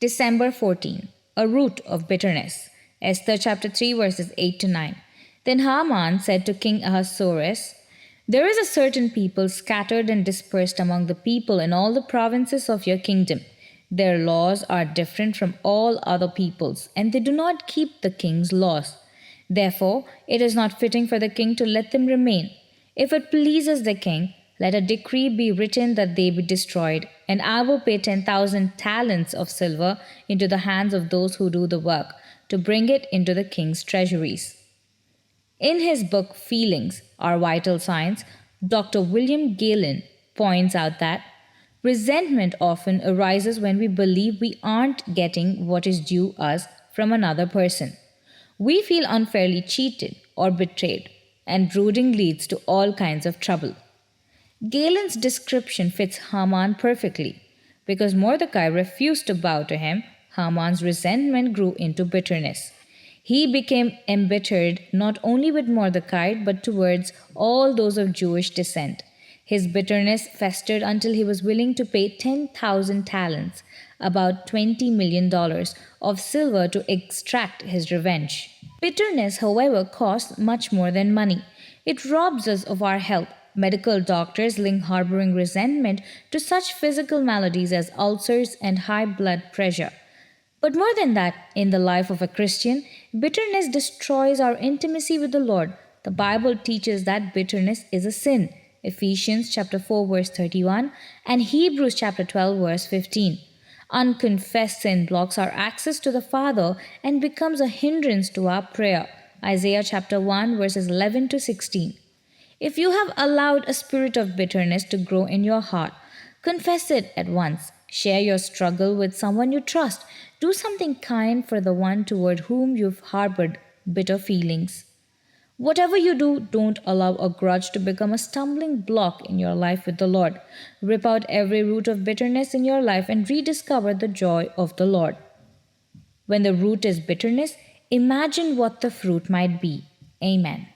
December 14. A root of bitterness. Esther chapter 3 verses 8 to 9. Then Haman said to King Ahasuerus, "There is a certain people scattered and dispersed among the people in all the provinces of your kingdom. Their laws are different from all other peoples, and they do not keep the king's laws. Therefore, it is not fitting for the king to let them remain. If it pleases the king, let a decree be written that they be destroyed, and I will pay 10,000 talents of silver into the hands of those who do the work, to bring it into the king's treasuries." In his book Feelings Are Vital Signs, Dr. William Gaylin points out that resentment often arises when we believe we aren't getting what is due us from another person. We feel unfairly cheated or betrayed, and brooding leads to all kinds of trouble. Gaylin's description fits Haman perfectly. Because Mordecai refused to bow to him, Haman's resentment grew into bitterness. He became embittered not only with Mordecai but towards all those of Jewish descent. His bitterness festered until he was willing to pay 10,000 talents, about $20 million, of silver to extract his revenge. Bitterness, however, costs much more than money. It robs us of our health. Medical doctors link harboring resentment to such physical maladies as ulcers and high blood pressure. But more than that, in the life of a Christian, bitterness destroys our intimacy with the Lord. The Bible teaches that bitterness is a sin. Ephesians chapter 4 verse 31 and Hebrews chapter 12 verse 15. Unconfessed sin blocks our access to the Father and becomes a hindrance to our prayer. Isaiah chapter 1 verses 11 to 16. If you have allowed a spirit of bitterness to grow in your heart, confess it at once. Share your struggle with someone you trust. Do something kind for the one toward whom you've harbored bitter feelings. Whatever you do, don't allow a grudge to become a stumbling block in your life with the Lord. Rip out every root of bitterness in your life and rediscover the joy of the Lord. When the root is bitterness, imagine what the fruit might be. Amen.